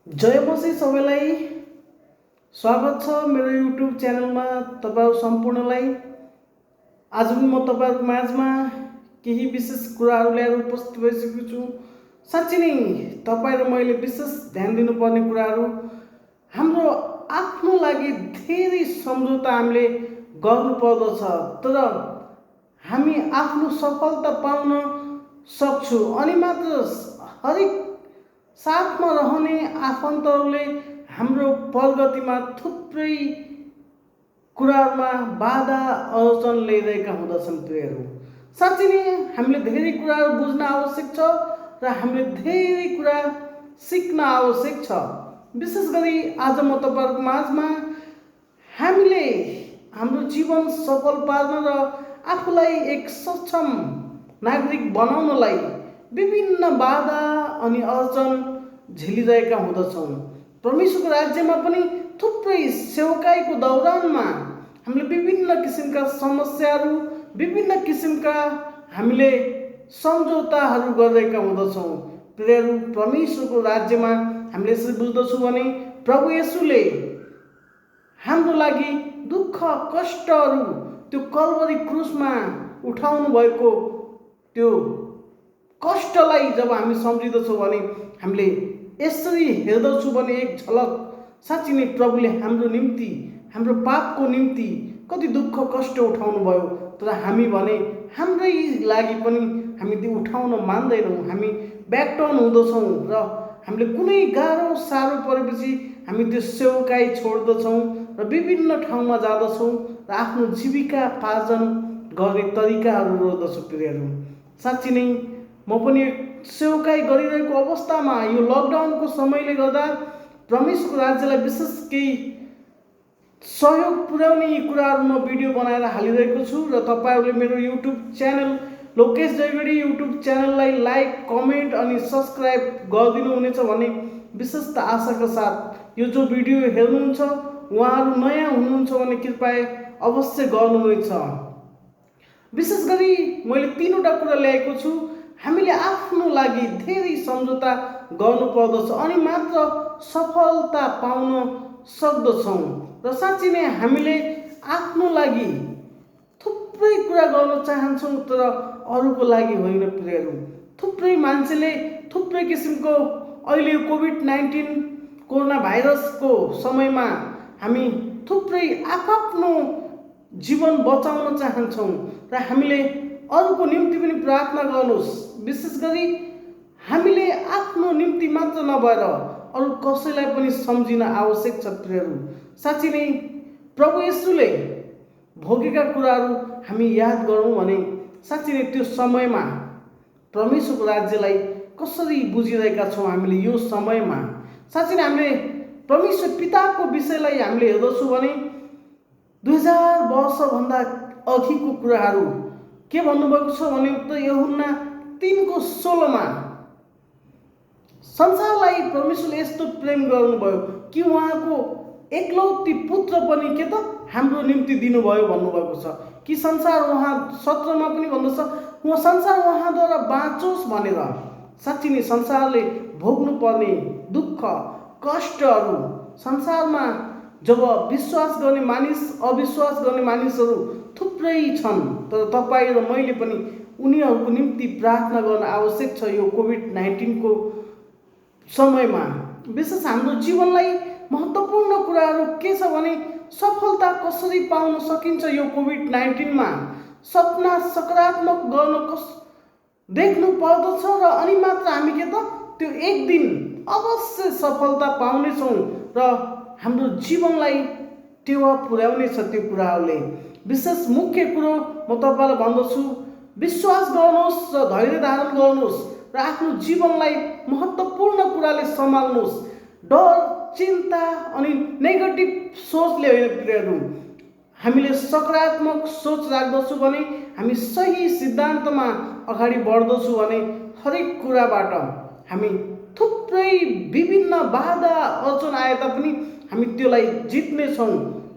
जय मसी सबैलाई स्वागत छ मेरो युट्युब च्यानलमा। तपाईहरु सम्पूर्णलाई आज पनि म तपाईहरुको माझमा केही विशेष कुराहरु ल्याएर उपस्थित भइसकेको छु। साच्चै नै तपाई र मैले विशेष ध्यान दिनुपर्ने कुराहरु हाम्रो आफ्नो लागि धेरै सम्झौता हामीले गर्नुपर्दछ, तर हामी आफ्नो सफलता पाउन सक्छु अनि मात्र हरेक साथमा रहने आफन्तहरूले हाम्रो प्रगतिमा थुप्रै कुराहरुमा बाधा अडचन ल्याइरहेका हुँदछन्। प्रियहरू, साँच्चै नै हामीले धेरै कुराहरु बुझ्न आवश्यक छ र हामीले धेरै कुरा सिक्न आवश्यक छ। विशेष गरी आज म तपाईहरुको माझमा हामीले हाम्रो जीवन सफल पार्न र आफूलाई एक सक्षम नागरिक बनाउनलाई विभिन्न बाधा अनि अडचन झेलिरहेका हुँदछौँ। परमेश्वरको राज्यमा पनि थुप्रै सेवकाईको दौरानमा हामीले विभिन्न किसिमका समस्याहरू, विभिन्न किसिमका हामीले सम्झौताहरू गरिरहेका हुँदछौँ। प्रियहरू, परमेश्वरको राज्यमा हामीले यसरी बुझ्दछौँ भने प्रभु येशूले हाम्रो लागि दुःख कष्टहरू त्यो कल्वरी क्रुसमा उठाउनु भएको त्यो कष्टलाई जब हामी सम्झिँदछौँ भने हामीले यसरी हेर्दछौँ भने एक झलक साँच्चै नै प्रभुले हाम्रो निम्ति, हाम्रो पापको निम्ति कति दुःख कष्ट उठाउनु भयो, तर हामी भने हाम्रै लागि पनि हामी त्यो उठाउन मान्दैनौँ। हामी ब्याकटर्न हुँदछौँ र हामीले कुनै गाह्रो साह्रो परेपछि हामी त्यो सेवकाई छोड्दछौँ र विभिन्न ठाउँमा जाँदछौँ र आफ्नो जीविका पार्जन गर्ने तरिकाहरू रोज्दछौँ। प्रियहरू, साँच्चै नै म पनि सेवकाई गरिरहेको अवस्थामा यो लकडाउनको समयले गर्दा परमेश्वरको राज्यलाई विशेष केही सहयोग पुर्याउने यी कुराहरू म भिडियो बनाएर हालिरहेको छु र तपाईहरुले मेरो युट्युब च्यानल लोकेश जयगढी युट्युब च्यानललाई लाइक, कमेन्ट अनि सब्स्क्राइब गरिदिनु हुनेछ भन्ने विशेष आशाका साथ यो जो भिडियो हेर्नुहुन्छ उहाँहरू नयाँ हुनुहुन्छ भने कृपया अवश्य गर्नुहुनेछ। विशेष गरी मैले तीनवटा कुरा ल्याएको छु। हामीले आफ्नो लागि धेरै सम्झौता गर्नुपर्दछ अनि मात्र सफलता पाउन सक्दछौँ र साँच्चै नै हामीले आफ्नो लागि थुप्रै कुरा गर्न चाहन्छौँ तर अरूको लागि होइन। प्रियहरू, थुप्रै मान्छेले थुप्रै किसिमको अहिले यो कोभिड-19 कोरोना भाइरसको समयमा हामी थुप्रै आफ्नो जीवन बचाउन चाहन्छौँ र हामीले अरूको निम्ति पनि प्रार्थना गर्नुहोस्। विशेष गरी हामीले आफ्नो निम्ति मात्र नभएर अरू कसैलाई पनि सम्झिन आवश्यक छ। प्रियहरू, साँच्चै नै प्रभु येशूले भोगेका कुराहरू हामी याद गरौँ भने साँच्चै नै त्यो समयमा परमेश्वरको राज्यलाई कसरी बुझिरहेका छौँ हामीले यो समयमा। साँच्चै नै हामीले परमेश्वर पिताको विषयलाई हामीले हेर्दछौँ भने 2000 वर्षभन्दा अघिको कुराहरू के भन्नुभएको छ भने त यूहन्ना 3:16 संसारलाई परमेश्वरले यस्तो प्रेम गर्नुभयो कि उहाँको एकलौटी पुत्र पनि के त हाम्रो निम्ति दिनुभयो भन्नुभएको छ कि संसार उहाँ 17 पनि भन्दछ उहाँ संसार उहाँद्वारा बाँचोस् भनेर। साँच्चै नै संसारले भोग्नु पर्ने दुःख कष्टहरू संसारमा जब विश्वास गर्ने मानिस अविश्वास गर्ने मानिसहरू थुप्रै छन्, तर तपाईँ र मैले पनि उनीहरूको निम्ति प्रार्थना गर्न आवश्यक छ। यो कोभिड-19 को समयमा विशेष हाम्रो जीवनलाई महत्त्वपूर्ण कुराहरू के छ भने सफलता कसरी पाउन सकिन्छ यो कोभिड-19 मा सपना सकारात्मक गर्न देख्नु पर्दछ र अनि मात्र हामी के त त्यो एक दिन अवश्य सफलता पाउनेछौँ र हाम्रो जीवनलाई टेवा पुर्याउनेछ त्यो कुराहरूले। विशेष मुख्य कुरो म तपाईलाई भन्दछु, विश्वास गर्नुहोस् र धैर्य धारण गर्नुहोस् र आफ्नो जीवनलाई महत्त्वपूर्ण कुराले सम्हाल्नुहोस्। डर, चिन्ता अनि नेगेटिभ सोचले होइन। प्रियहरू, हामीले सकारात्मक सोच राख्दछौँ भने हामी सही सिद्धान्तमा अगाडि बढ्दछौँ भने हरेक कुराबाट हामी थुप्रै विभिन्न बाधा अडचन आए तापनि हामी त्यसलाई जित्नेछौँ,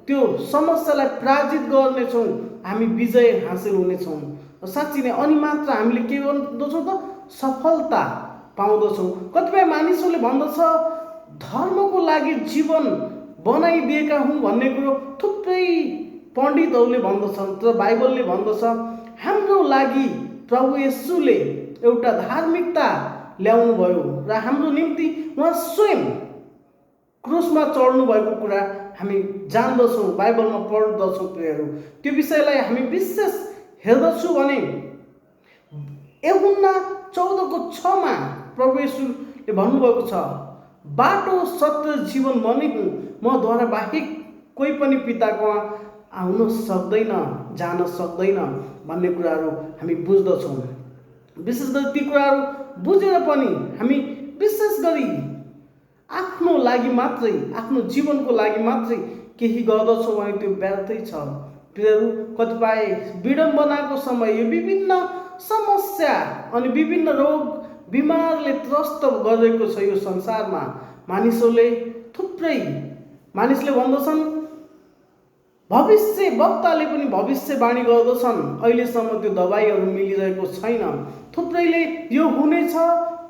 त्यो समस्यालाई पराजित गर्नेछौँ, हामी विजय हासिल हुनेछौँ। साँच्चै नै अनि मात्र हामीले के गर्दछौँ त सफलता पाउँदछौँ। कतिपय मानिसहरूले भन्दछ धर्मको लागि जीवन बनाइदिएका हौँ भन्ने कुरो थुप्रै पण्डितहरूले भन्दछन्। तर बाइबलले भन्दछ हाम्रो लागि प्रभु येशूले एउटा धार्मिकता ल्याउनु भयो र हाम्रो निम्ति उहाँ स्वयं क्रुसमा चढ्नु भएको कुरा हामी जान्दछौँ, बाइबलमा पढ्दछौँ प्रियहरू। त्यो विषयलाई हामी विशेष हेर्दछौँ भने यूहन्ना 14:6 प्रभु येशूले भन्नुभएको छ, बाटो सत्य जीवन म नै हुँ, मद्वारा बाहेक कोही पनि पिताको आउन सक्दैन, जान सक्दैन भन्ने कुराहरू हामी बुझ्दछौँ। विशेष गरी ती कुराहरू बुझेर पनि हामी विशेष गरी आफ्नो लागि मात्रै, आफ्नो जीवनको लागि मात्रै केही गर्दछौँ भने त्यो व्यर्थै छ प्रियहरू। कतिपय विडम्बनाको समय यो विभिन्न समस्या अनि विभिन्न रोग बिमारले त्रस्त गरेको छ यो संसारमा। मानिसहरूले थुप्रै मानिसले भन्दछन्, भविष्य वक्ताले पनि भविष्यवाणी गर्दछन्, अहिलेसम्म त्यो दबाईहरू मिलिरहेको छैन। थुप्रैले यो हुनेछ,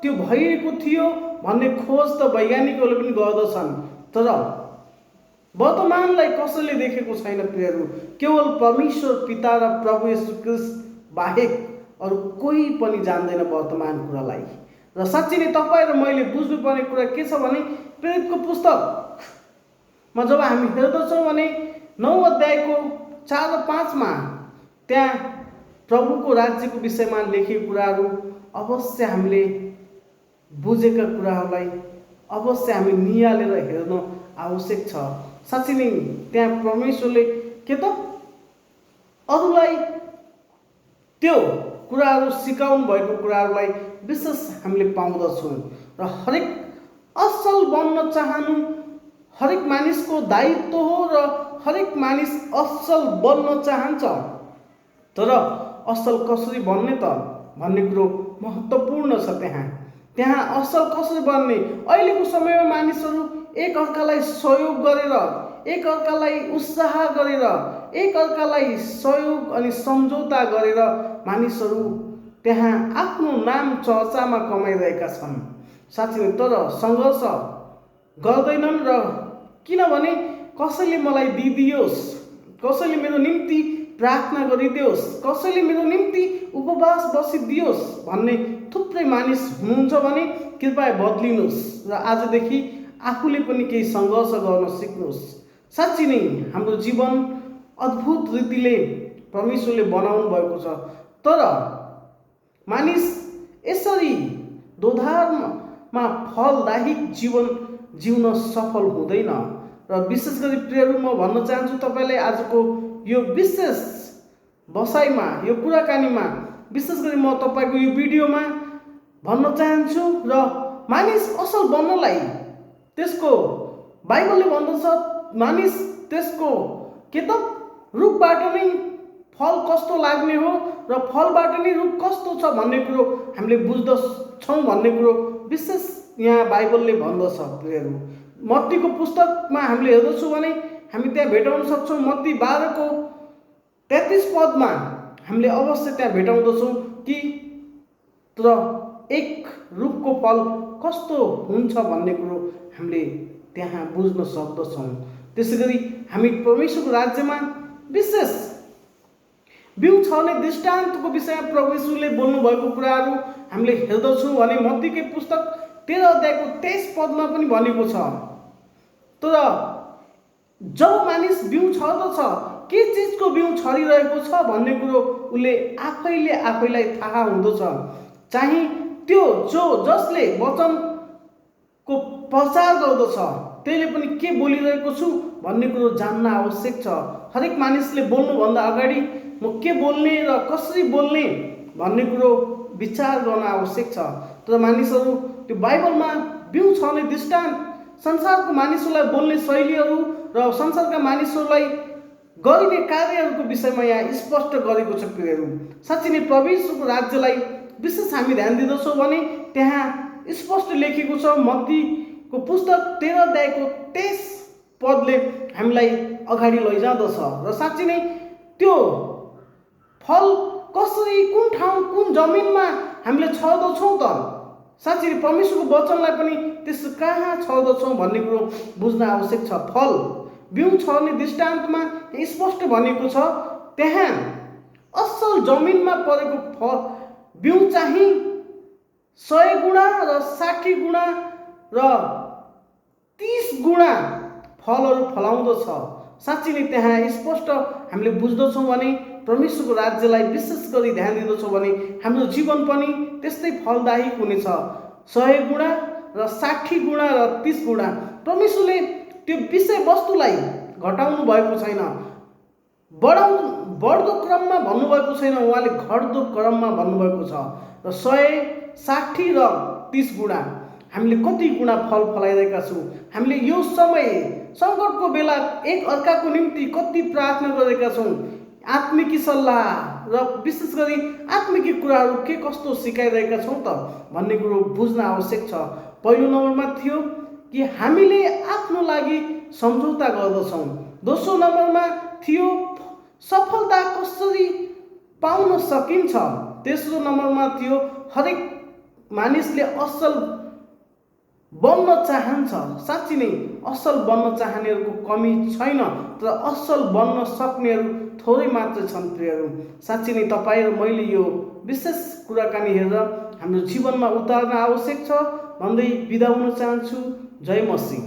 त्यो भइएको थियो भन्ने खोज त वैज्ञानिकहरूले पनि गर्दछन्, तर वर्तमानलाई कसैले देखेको छैन प्रियहरू। केवल परमेश्वर पिता र प्रभु येशू ख्रीष्ट बाहेक अरू कोही पनि जान्दैन वर्तमान कुरालाई। र साँच्चै नै तपाईँ र मैले बुझ्नुपर्ने कुरा के छ भने प्रेरितको पुस्तकमा जब हामी हेर्दछौँ भने 9 अध्यायको 4 र 5 त्यहाँ प्रभुको राज्यको विषयमा लेखिएको कुराहरू अवश्य हामीले बुझेका कुराहरूलाई अवश्य हामी निहालेर हेर्न आवश्यक छ। साँच्चै नै त्यहाँ परमेश्वरले के त अरूलाई त्यो कुराहरू सिकाउनु भएको कुराहरूलाई विशेष हामीले पाउँदछौँ। र हरेक असल बन्न चाहनु हरेक मानिसको दायित्व हो र हरेक मानिस असल बन्न चाहन्छ, तर असल कसरी बन्ने त भन्ने कुरो महत्त्वपूर्ण छ। त्यहाँ असल कसरी बन्ने, अहिलेको समयमा मानिसहरू एक अर्कालाई सहयोग गरेर, एक अर्कालाई उत्साह गरेर, एक अर्कालाई सहयोग अनि सम्झौता गरेर मानिसहरू त्यहाँ आफ्नो नाम चर्चामा कमाइरहेका छन्। साँच्चै नै तर सङ्घर्ष गर्दैनन्। र किनभने कसैले मलाई दिदियोस्, कसैले मेरो निम्ति प्रार्थना गरिदियोस्, कसैले मेरो निम्ति उपवास बसिदियोस् भन्ने थुप्रै मानिस हुनुहुन्छ भने कृपया बदलिनुहोस् र आजदेखि आफूले पनि केही सङ्घर्ष गर्न सिक्नुहोस्। साँच्चै नै हाम्रो जीवन अद्भुत रीतिले परमेश्वरले बनाउनु भएको छ, तर मानिस यसरी दोधारमा फलदायक जीवन जिउन सफल हुँदैन। र विशेष गरी प्रियहरू म भन्न चाहन्छु तपाईँलाई आजको यो विशेष बसाइमा, यो कुराकानीमा विशेष गरी म तपाईँको यो भिडियोमा भन्न चाहन्छु र मानिस असल बन्नलाई त्यसको बाइबलले भन्दछ मानिस त्यसको के त रुखबाट नै फल कस्तो लाग्ने हो र फलबाट नै रुख कस्तो छ भन्ने कुरो हामीले बुझ्दछौँ भन्ने कुरो विशेष यहाँ बाइबलले भन्दछ प्रियहरू। मत्तीको पुस्तकमा हामीले हेर्दछौँ भने हामी त्यहाँ भेटाउन सक्छौँ। मत्ती 12:33 हामीले अवश्य त्यहाँ भेटाउँदछौँ कि तर एक रुखको फल कस्तो हुन्छ भन्ने कुरो हामीले त्यहाँ बुझ्न सक्दछौँ। त्यसै गरी हामी परमेश्वरको राज्यमा विशेष बिउ छर्ने दृष्टान्तको विषयमा प्रभु येशूले बोल्नु भएको कुराहरू हामीले हेर्दछौँ भने मत्तीकै पुस्तक 13 अध्यायको 23 पनि भनेको छ, तर जब मानिस बिउ छर्दछ के चिजको बिउ छरिरहेको छ भन्ने कुरो उसले आफैलाई थाहा हुँदछ। चाहिँ त्यो जसले वचनको प्रचार गर्दछ त्यसले पनि के बोलिरहेको छु भन्ने कुरो जान्न आवश्यक छ। हरेक मानिसले बोल्नुभन्दा अगाडि म के बोल्ने र कसरी बोल्ने भन्ने कुरो विचार गर्न आवश्यक छ। तर मानिसहरू त्यो बाइबलमा बिउ छर्ने दृष्टान्त संसारको मानिसहरूलाई बोल्ने शैलीहरू र संसारका मानिसहरूलाई गरिने कार्यहरूको विषयमा यहाँ स्पष्ट गरेको छ प्रियहरू। साँच्चै नै परमेश्वरको राज्यलाई विशेष हामी ध्यान दिँदछौँ भने त्यहाँ स्पष्ट लेखेको छ। मत्तीको पुस्तक 13 अध्यायको 23 हामीलाई अगाडि लैजाँदछ र साँच्चै नै त्यो फल कसरी कुन ठाउँ कुन जमिनमा हामीले छर्दछौँ त साँच्चै परमेश्वरको वचनलाई पनि त्यस कहाँ छर्दछौँ भन्ने कुरो बुझ्न आवश्यक छ। फल बिउ छर्ने दृष्टान्तमा स्पष्ट भनेको छ, त्यहाँ असल जमिनमा परेको फल बिउ चाहिँ 100 गुणा र 60 गुणा र 30 गुणा फलहरू फलाउँदछ। साँच्चै नै त्यहाँ स्पष्ट हामीले बुझ्दछौँ भने परमेश्वरको राज्यलाई विशेष गरी ध्यान दिँदछौँ भने हाम्रो जीवन पनि त्यस्तै फलदायी हुनेछ। 100 गुणा र 60 गुणा र 30 गुणा। परमेश्वरले त्यो विषयवस्तुलाई घटाउनु भएको छैन, बढ्दो क्रममा भन्नुभएको छैन, उहाँले घट्दो क्रममा भन्नुभएको छ। र 100, 60 र 30 गुणा हामीले कति गुणा फल फलाइरहेका छौँ। हामीले यो समय सङ्कटको बेला एक अर्काको निम्ति कति प्रार्थना गरेका छौँ। आत्मिकी सल्लाह र विशेष गरी आत्मिकी कुराहरू के कस्तो सिकाइरहेका छौँ त भन्ने कुरो बुझ्न आवश्यक छ। पहिलो नम्बरमा थियो कि हामीले आफ्नो लागि सम्झौता गर्दछौँ। दोस्रो नम्बरमा थियो सफलता कसरी पाउन सकिन्छ। तेस्रो नम्बरमा थियो हरेक मानिसले असल बन्न चाहन्छ। साँच्चै नै असल बन्न चाहनेहरूको कमी छैन, तर असल बन्न सक्नेहरू थोरै मात्र छन्। प्रियहरू, साँच्चै नै तपाईँ र मैले यो विशेष कुराकानी हेरेर हाम्रो जीवनमा उतार्न आवश्यक छ भन्दै बिदा हुन चाहन्छु। जय मसीह।